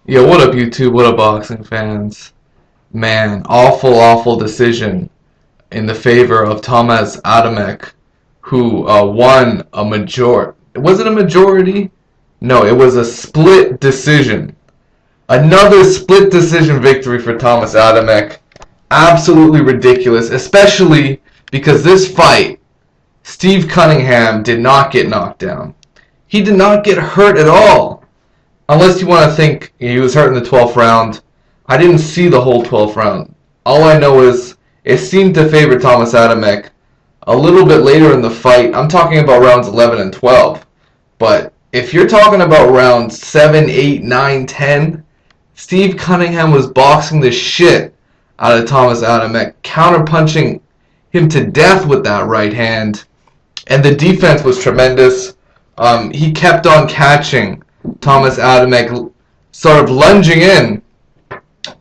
Yo, what up, YouTube? What up, boxing fans? Man, awful, awful decision in the favor of Thomasz Adamek, who won a majority. Was it a majority? No, it was a split decision. Another split decision victory for Thomasz Adamek. Absolutely ridiculous, especially because this fight, Steve Cunningham did not get knocked down. He did not get hurt at all. Unless you want to think he was hurt in the 12th round. I didn't see the whole 12th round. All I know is it seemed to favor Thomasz Adamek a little bit later in the fight. I'm talking about rounds 11 and 12. But if you're talking about rounds 7, 8, 9, 10, Steve Cunningham was boxing the shit out of Thomasz Adamek, counterpunching him to death with that right hand. And the defense was tremendous. He kept on catching Thomasz Adamek, sort of lunging in,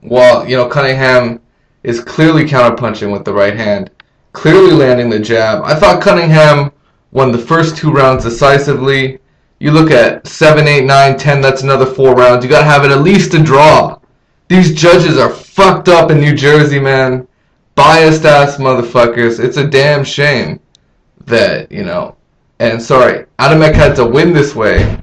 while Cunningham is clearly counterpunching with the right hand, clearly landing the jab. I thought Cunningham won the first 2 rounds decisively. You look at 7, 8, 9, 10, that's another 4 rounds. You gotta have it at least a draw. These judges are fucked up in New Jersey, man. Biased ass motherfuckers. It's a damn shame that, and sorry, Adamek had to win this way,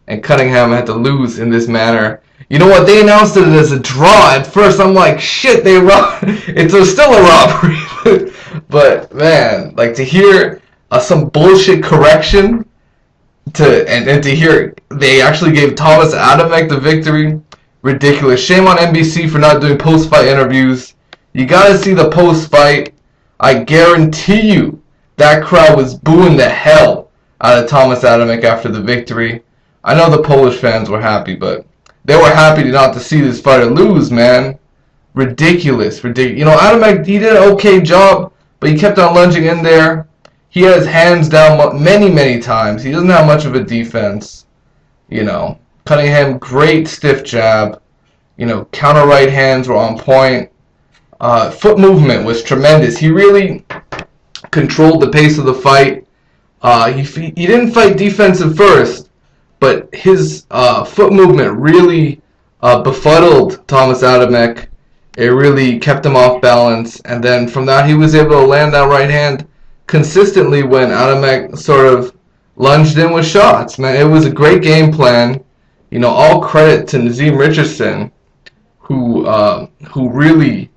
and Cunningham had to lose in this manner. You know what? They announced it as a draw. At first, I'm like, shit, they robbed. It's still a robbery. But man, like to hear some bullshit correction, and to hear they actually gave Thomasz Adamek the victory, ridiculous. Shame on NBC for not doing post-fight interviews. You gotta see the post-fight. I guarantee you that crowd was booing the hell out of Thomasz Adamek after the victory. I know the Polish fans were happy, but they were happy not to see this fighter lose, man. Ridiculous. Adamek, he did an okay job, but he kept on lunging in there. He had his hands down many, many times. He doesn't have much of a defense. Cunningham, great stiff jab. Counter right hands were on point. Foot movement was tremendous. He really controlled the pace of the fight. He didn't fight defensive first, but his foot movement really befuddled Thomasz Adamek. It really kept him off balance, and then from that he was able to land that right hand consistently when Adamek sort of lunged in with shots. Man, it was a great game plan. All credit to Nazim Richardson, who really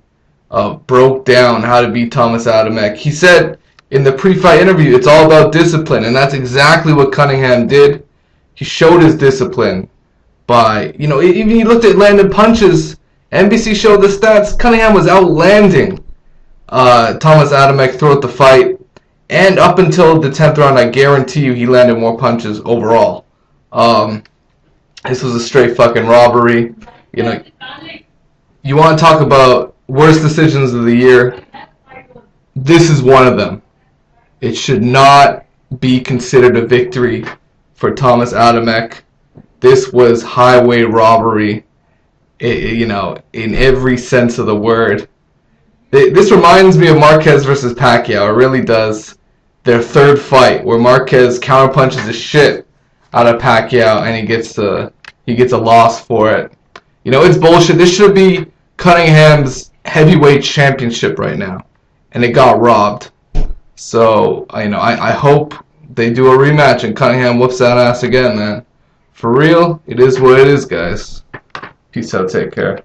broke down how to beat Thomasz Adamek. He said in the pre-fight interview, it's all about discipline, and that's exactly what Cunningham did. He showed his discipline by, even he looked at landed punches. NBC showed the stats. Cunningham was outlanding Thomasz Adamek throughout the fight, and up until the 10th round, I guarantee you he landed more punches overall. This was a straight fucking robbery. You want to talk about worst decisions of the year? This is one of them. It should not be considered a victory for Thomasz Adamek. This was highway robbery, in every sense of the word. This reminds me of Marquez versus Pacquiao. It really does. Their third fight, where Marquez counterpunches the shit out of Pacquiao, and he gets a loss for it. It's bullshit. This should be Cunningham's heavyweight championship right now, and it got robbed. So I hope they do a rematch and Cunningham whoops that ass again, man. For real, it is what it is, guys. Peace out, take care.